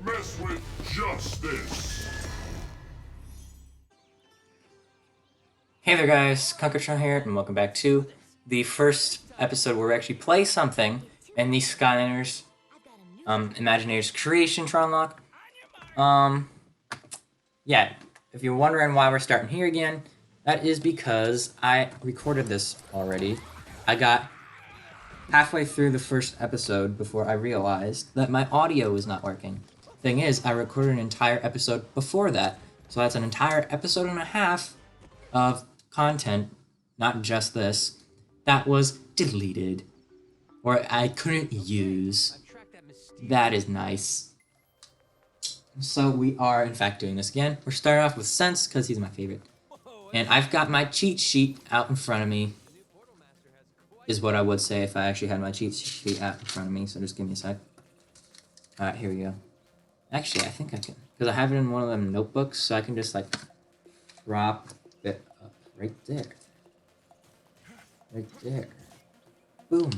mess with justice. Hey there guys, Tronlocke here, and welcome back to the first episode where we actually play something in the Skylanders Imagineer's creation, Tronlocke. Yeah, if you're wondering why we're starting here again, that is because I recorded this already. I got halfway through the first episode before I realized that my audio was not working. Thing is, I recorded an entire episode before that, so that's an entire episode and a half of content, not just this, that was deleted, or I couldn't use. That is nice. So we are, in fact, doing this again. We're starting off with Sense, because he's my favorite. And I've got my cheat sheet out in front of me, is what I would say if I actually had my cheat sheet out in front of me, so just give me a sec. Alright, here we go. Actually, I think I can, because I have it in one of them notebooks, so I can just, like, drop it up right there. Right there. Boom.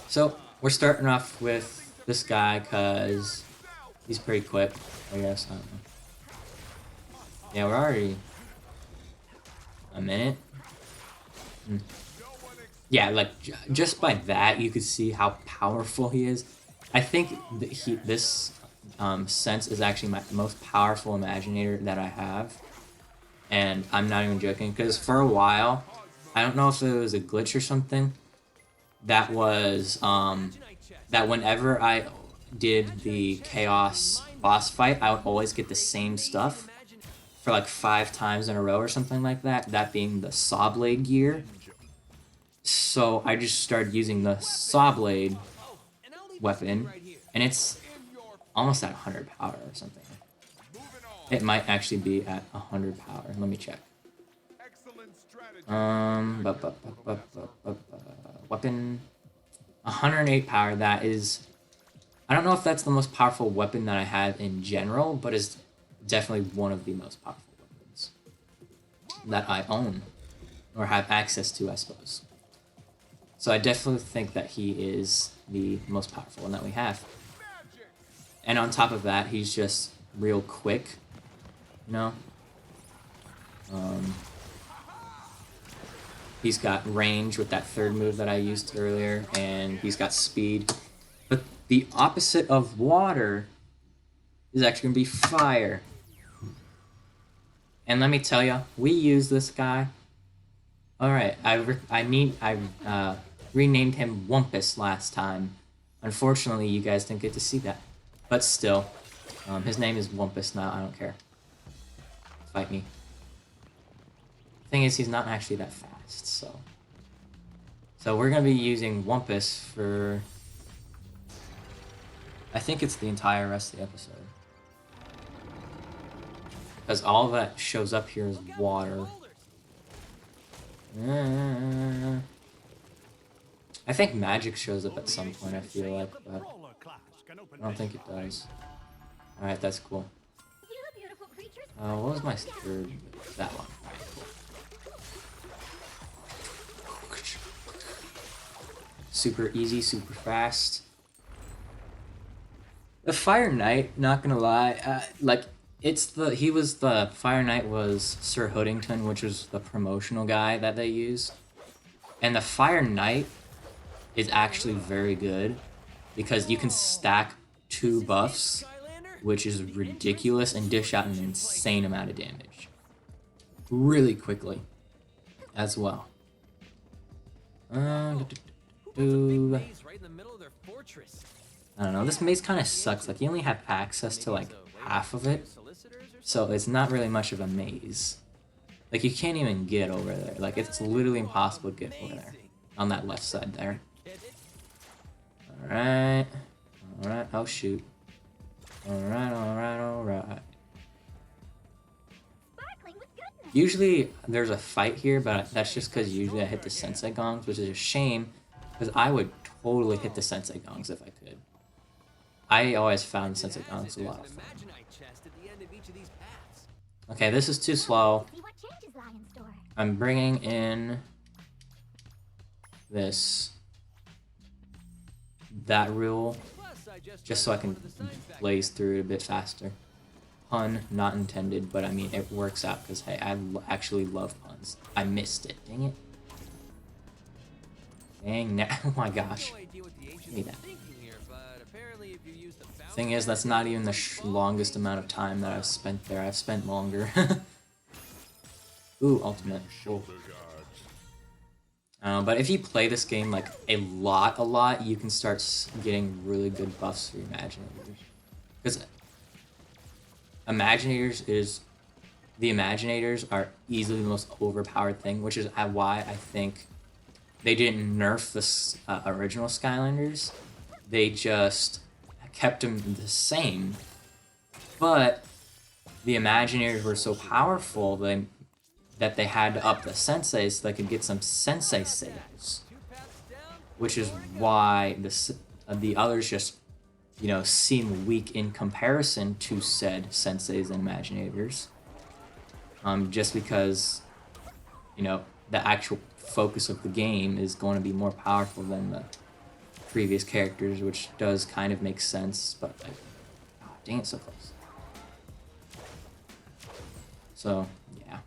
So, we're starting off with this guy, because he's pretty quick, I guess. I don't know. Yeah, we're already a minute. Yeah, like, just by that, you could see how powerful he is. I think that this Sense is actually my most powerful Imaginator that I have. And I'm not even joking, because for a while, I don't know if it was a glitch or something, that was, that whenever I did the Chaos boss fight, I would always get the same stuff for like 5 times in a row or something like that, that being the Saw Blade gear. So I just started using the Saw Blade weapon, and it's almost at 100 power or something. It might actually be at 100 power. Let me check. Weapon 108 power. That is, I don't know if that's the most powerful weapon that I have in general, but is definitely one of the most powerful weapons that I own or have access to, I suppose. So I definitely think that he is the most powerful one that we have. And on top of that, he's just real quick, you know? He's got range with that third move that I used earlier, and he's got speed. But the opposite of water is actually going to be fire. And let me tell you, we use this guy. Alright, I renamed him Wumpus last time. Unfortunately, you guys didn't get to see that. But still, his name is Wumpus now, I don't care. Fight me. Thing is, he's not actually that fast, so... So we're gonna be using Wumpus for... I think it's the entire rest of the episode. Because all that shows up here is water. I think magic shows up at some point, I feel like, but I don't think it does. Alright, that's cool. What was my third? That one. Alright, cool. Super easy, super fast. The Fire Knight, not gonna lie, he was the Fire Knight was Sir Hoodington, which was the promotional guy that they use. And the Fire Knight is actually very good because you can stack 2 buffs, which is ridiculous, and dish out an insane amount of damage really quickly as well. I don't know, this maze kind of sucks. Like, you only have access to like half of it, so it's not really much of a maze. Like, you can't even get over there. Like, it's literally impossible to get over there on that left side there. Alright. Alright. Oh, shoot. Alright. Usually, there's a fight here, but that's just because usually I hit the Sensei Gongs, which is a shame, because I would totally hit the Sensei Gongs if I could. I always found Sensei Gongs a lot of fun. Okay, this is too slow. I'm bringing in that rule just so I can blaze through it a bit faster. Pun not intended, but I mean it works out because hey, I actually love puns. I missed it. Dang it. Dang, oh my gosh. Give me that. Thing is, that's not even the longest amount of time that I've spent there. I've spent longer. Ooh, ultimate. Cool. But if you play this game like a lot, you can start getting really good buffs for Imaginators. Because the Imaginators are easily the most overpowered thing, which is why I think they didn't nerf the original Skylanders. They just kept them the same. But the Imaginators were so powerful that they had to up the Sensei so they could get some Sensei saves. Which is why the others just, you know, seem weak in comparison to said Senseis and Imaginators. Just because, you know, the actual focus of the game is going to be more powerful than the previous characters, which does kind of make sense, but like, oh, dang, it's so close. So, yeah.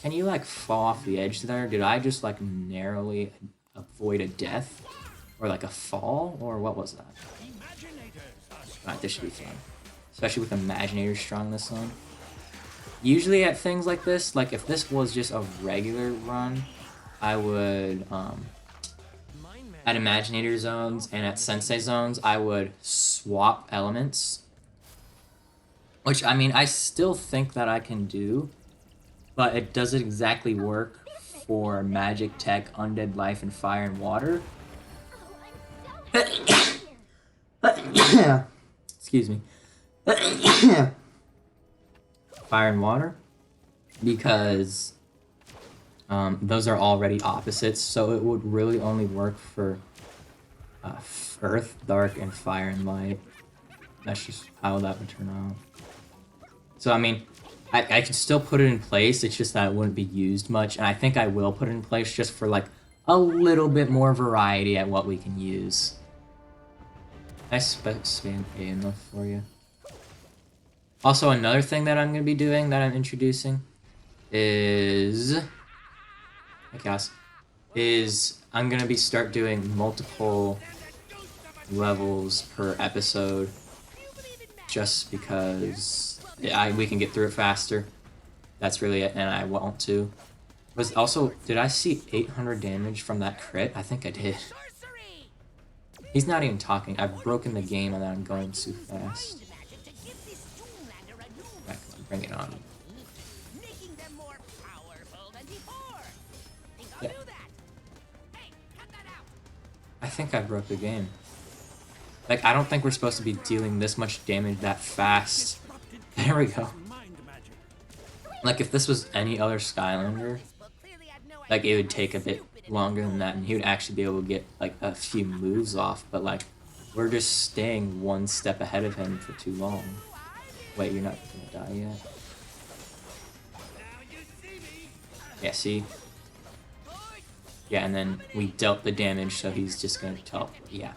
Can you like fall off the edge there? Did I just like narrowly avoid a death? Or like a fall? Or what was that? Alright, this should be fun. Especially with Imaginators strong this one. Usually at things like this, like if this was just a regular run, I would, at Imaginator zones and at Sensei zones, I would swap elements. Which, I mean, I still think that I can do, but it doesn't exactly work for Magic, Tech, Undead Life, and Fire and Water. Excuse me. Fire and Water, because those are already opposites, so it would really only work for Earth, Dark, and Fire and Light. That's just how that would turn out. So, I mean, I can still put it in place, it's just that it wouldn't be used much, and I think I will put it in place just for, like, a little bit more variety at what we can use. I spam A enough for you. Also, another thing that I'm going to be doing, that I'm introducing, is... I guess, is I'm going to start doing multiple levels per episode, just because we can get through it faster. That's really it, and I want to. Was also, did I see 800 damage from that crit? I think I did. He's not even talking. I've broken the game and I'm going too fast. Right, come on, bring it on. Yeah. I think I broke the game. Like, I don't think we're supposed to be dealing this much damage that fast. There we go. Like, if this was any other Skylander, like, it would take a bit longer than that, and he would actually be able to get, like, a few moves off, but, like, we're just staying one step ahead of him for too long. Wait, you're not gonna die yet? Yeah, see? Yeah, and then we dealt the damage, so he's just gonna teleport. Yeah.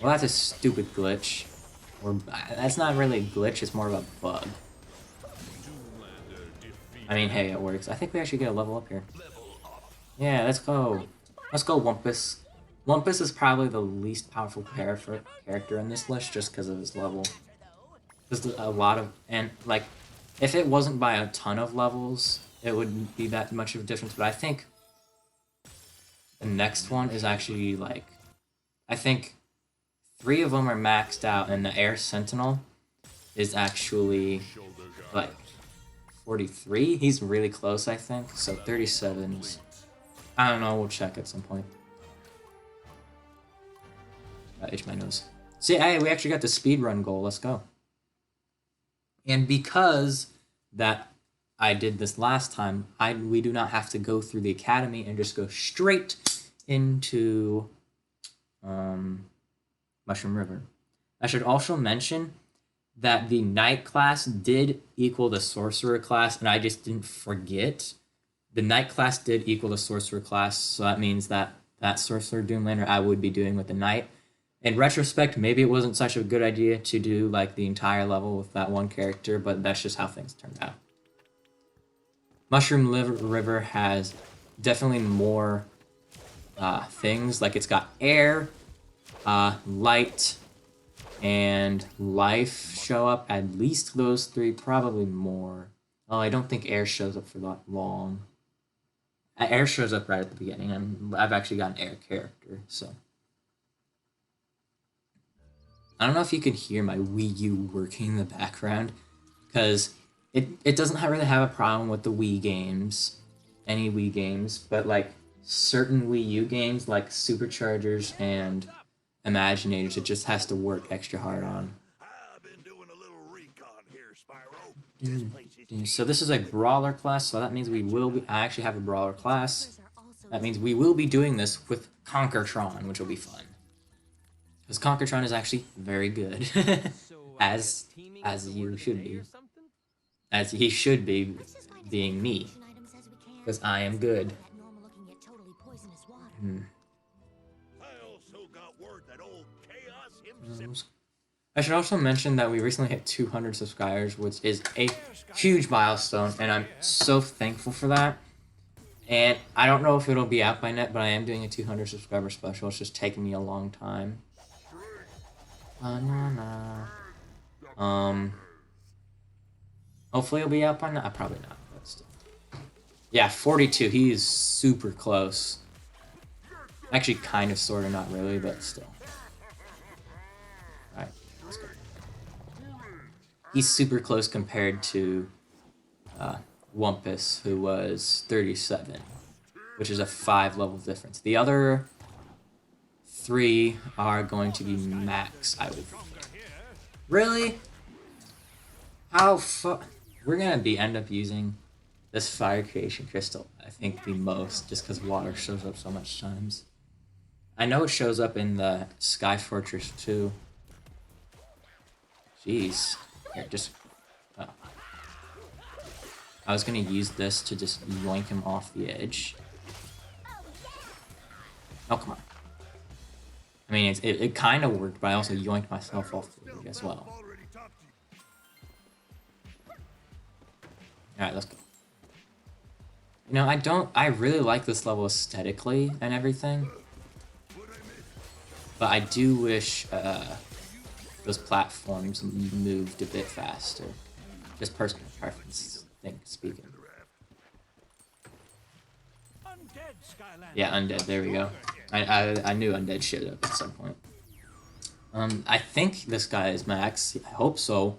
Well, that's a stupid glitch. Or, that's not really a glitch, it's more of a bug. I mean, hey, it works. I think we actually get a level up here. Yeah, let's go. Let's go, Wumpus. Wumpus is probably the least powerful character in this list just because of his level. There's a lot of... And, like, if it wasn't by a ton of levels, it wouldn't be that much of a difference. But I think the next one is actually, like... I think 3 of them are maxed out, and the Air Sentinel is actually, like, 43? He's really close, I think. So 37 is... I don't know, we'll check at some point. I itch my nose. See, hey, we actually got the speedrun goal. Let's go. And because that I did this last time, we do not have to go through the academy and just go straight into Mushroom River. I should also mention that the Knight class did equal the Sorcerer class, and I just didn't forget. The Knight class did equal the Sorcerer class, so that means that that Sorcerer Doomlander I would be doing with the Knight. In retrospect, maybe it wasn't such a good idea to do like the entire level with that one character, but that's just how things turned out. Mushroom River has definitely more things, like it's got air, light, and life show up. At least those three, probably more. Oh, I don't think air shows up for that long. Air shows up right at the beginning, and I've actually got an air character, so. I don't know if you can hear my Wii U working in the background, because it doesn't really have a problem with the Wii games, any Wii games, but like certain Wii U games like Superchargers and Imaginators, it just has to work extra hard on. So this is a brawler class, so that means we will be. I actually have a brawler class. That means we will be doing this with Conkertron, which will be fun. Because Conkertron is actually very good, as you should be, as he should be, being me, because I am good. I should also mention that we recently hit 200 subscribers, which is a huge milestone, and I'm so thankful for that. And I don't know if it'll be out by net, but I am doing a 200 subscriber special. It's just taking me a long time. Hopefully it'll be out by now. Probably not, but still. Yeah, 42. He is super close. Actually, kind of, sort of, not really, but still. Alright, let's go. He's super close compared to Wumpus, who was 37, which is a 5-level difference. The other 3 are going to be max, I would think. Really? How we're gonna end up using this fire creation crystal, I think, the most, just because water shows up so much times. I know it shows up in the Sky Fortress too. Jeez. Here, just... Oh. I was gonna use this to just yoink him off the edge. Oh, come on. I mean, it kind of worked, but I also yoinked myself off the edge as well. Alright, let's go. You know, I really like this level aesthetically and everything. But I do wish those platforms moved a bit faster. Just personal preference, speaking. Yeah, Undead, there we go. I knew Undead showed up at some point. I think this guy is max. I hope so.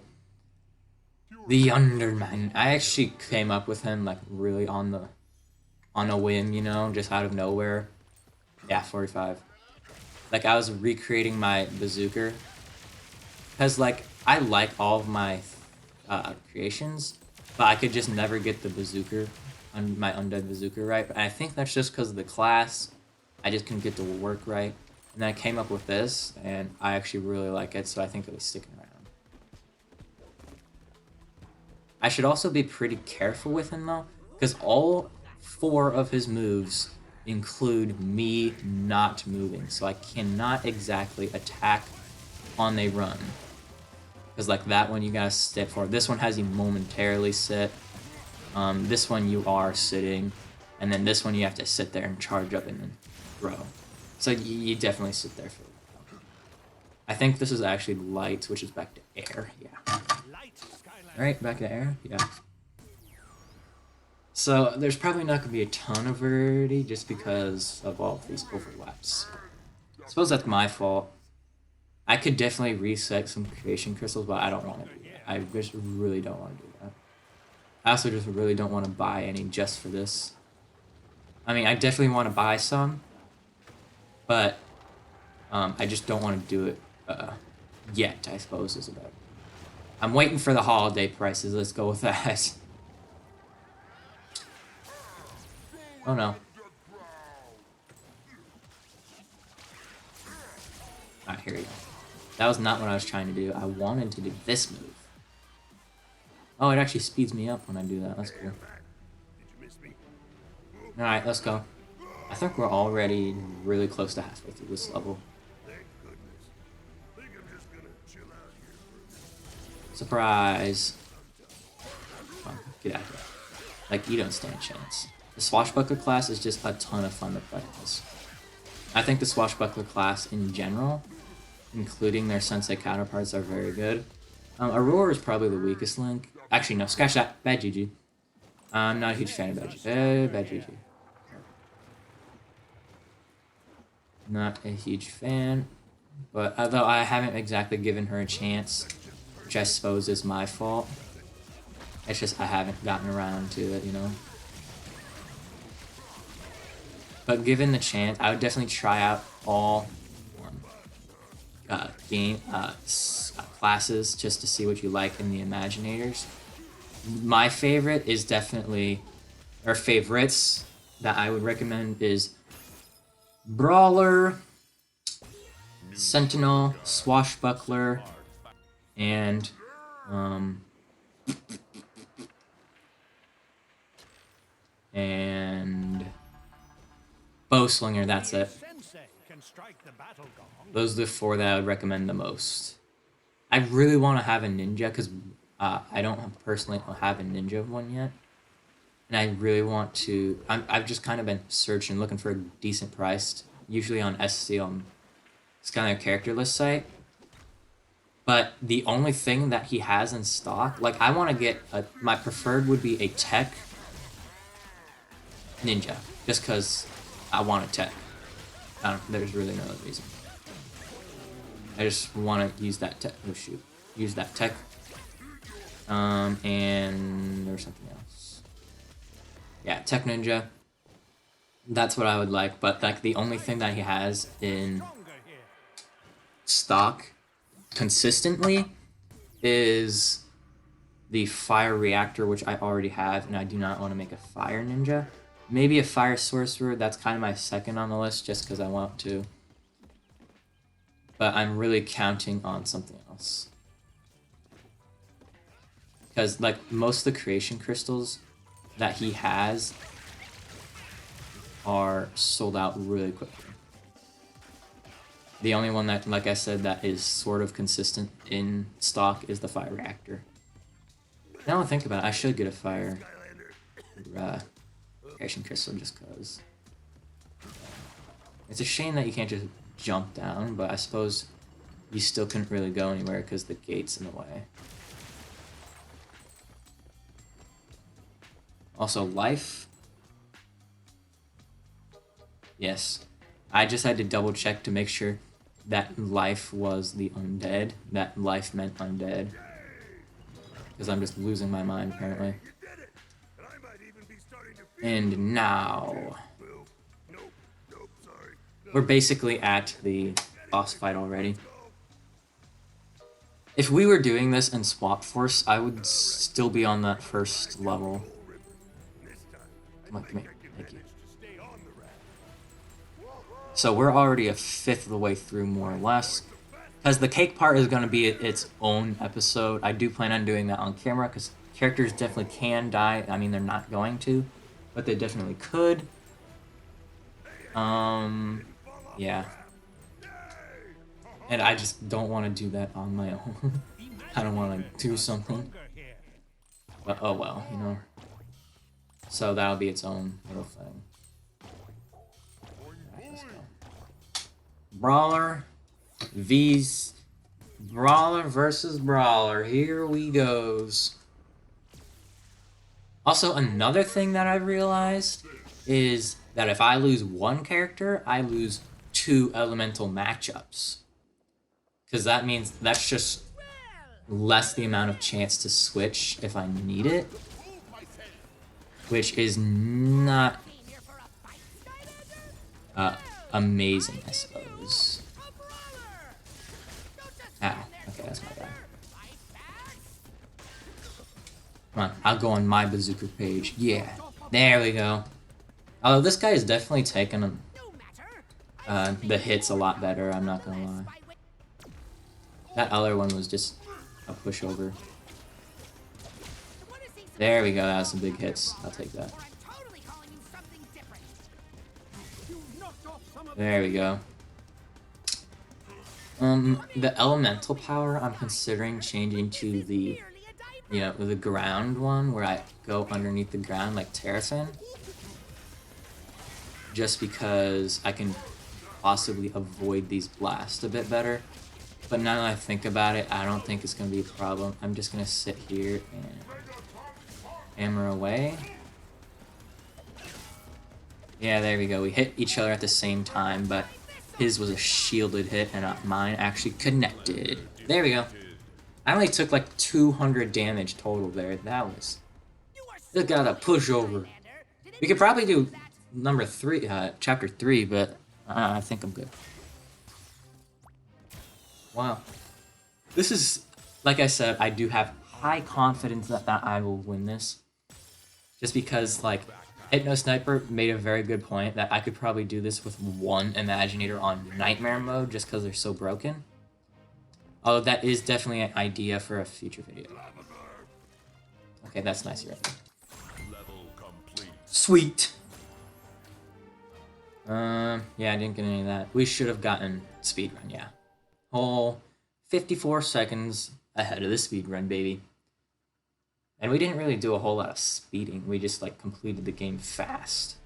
The Underman. I actually came up with him like really on a whim, you know, just out of nowhere. Yeah, 45. Like I was recreating my bazooka, because like I like all of my creations, but I could just never get the bazooka, my undead bazooka right. But I think that's just because of the class. I just couldn't get to work right, and then I came up with this, and I actually really like it, so I think it'll be sticking around. I should also be pretty careful with him though, because all 4 of his moves include me not moving, so I cannot exactly attack on a run. Because like that one you gotta sit for. This one has you momentarily sit. This one you are sitting, and then this one you have to sit there and charge up and then throw. So you definitely sit there for. I think this is actually light, which is back to air. Yeah. Alright, back to air. Yeah. So there's probably not going to be a ton of variety just because of all of these overlaps. I suppose that's my fault. I could definitely reset some creation crystals, but I don't want to do that. I just really don't want to do that. I also just really don't want to buy any just for this. I mean, I definitely want to buy some, but I just don't want to do it yet, I suppose, is about it. I'm waiting for the holiday prices. Let's go with that. Oh no. Alright, here we go. That was not what I was trying to do. I wanted to do this move. Oh, it actually speeds me up when I do that. That's cool. Alright, let's go. I think we're already really close to halfway through this level. Thank goodness. Think I'm just gonna chill out here. Surprise! Come on, get out of here. Like, you don't stand a chance. The Swashbuckler class is just a ton of fun to play as. I think the Swashbuckler class in general, including their Sensei counterparts, are very good. Aurora is probably the weakest link. Actually, no, scratch that. Bad GG. I'm not a huge fan of bad GG. Bad GG. Not a huge fan. But although I haven't exactly given her a chance, which I suppose is my fault. It's just I haven't gotten around to it, you know? But given the chance, I would definitely try out all classes just to see what you like in the Imaginators. My favorite is definitely, or favorites that I would recommend is Brawler, Sentinel, Swashbuckler, and Bowslinger, that's it. Those are the 4 that I would recommend the most. I really want to have a ninja because I don't personally have a ninja one yet. And I really want to... I've just kind of been searching, looking for a decent price, usually on SC, on Skylander character list site. But the only thing that he has in stock, like I want to get, my preferred would be a tech ninja, just because I want a tech. There's really no other reason. I just want to use that tech. Oh shoot, use that tech. And there's something else. Yeah, tech ninja. That's what I would like, but like the only thing that he has in stock consistently is the fire reactor, which I already have, and I do not want to make a fire ninja. Maybe a fire sorcerer, that's kind of my second on the list just because I want to. But I'm really counting on something else. Because like most of the creation crystals that he has are sold out really quickly. The only one that, like I said, that is sort of consistent in stock is the fire reactor. Now I think about it, I should get a fire creation crystal just because. It's a shame that you can't just jump down, but I suppose you still couldn't really go anywhere because the gate's in the way. Also, life. Yes. I just had to double check to make sure that life was the undead. That life meant undead. Because I'm just losing my mind, apparently. And now... we're basically at the boss fight already. If we were doing this in Swap Force, I would still be on that first level. Come on, come here. Thank you. So we're already a fifth of the way through, more or less. Because the cake part is going to be its own episode. I do plan on doing that on camera, because characters definitely can die. I mean, they're not going to, but they definitely could. Yeah. And I just don't want to do that on my own. I don't want to do something. But oh well, you know. So that'll be its own little thing. Right, let's go. Brawler Brawler versus Brawler. Here we goes. Also, another thing that I realized is that if I lose one character, I lose 2 elemental matchups. Because that means that's just less the amount of chance to switch if I need it. Which is not amazing, I suppose. Ah, okay, that's my bad. Come on, I'll go on my bazooka page. Yeah, there we go. Although this guy is definitely taking the hits a lot better, I'm not gonna lie. That other one was just a pushover. There we go, that was some big hits. I'll take that. There we go. The elemental power I'm considering changing to the, the ground one where I go underneath the ground like terracing. Just because I can possibly avoid these blasts a bit better. But now that I think about it, I don't think it's going to be a problem. I'm just going to sit here and hammer away. Yeah, there we go. We hit each other at the same time, but his was a shielded hit and mine actually connected. There we go. I only took like 200 damage total there. That was... Just got a pushover. We could probably do number 3, chapter 3, but I think I'm good. Wow. This is, like I said, I do have high confidence that I will win this. Just because, like, Hypno Sniper made a very good point that I could probably do this with one Imaginator on Nightmare mode just because they're so broken. Although that is definitely an idea for a future video. Okay, that's nice here. Sweet! Yeah, I didn't get any of that. We should have gotten speedrun, yeah. Whole 54 seconds ahead of the speedrun, baby. And we didn't really do a whole lot of speeding. We just, like, completed the game fast.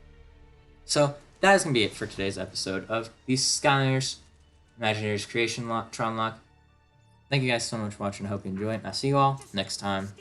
So, that is going to be it for today's episode of the Skylanders Imaginator's Creation Tronlocke. Thank you guys so much for watching. I hope you enjoyed. And I'll see you all next time.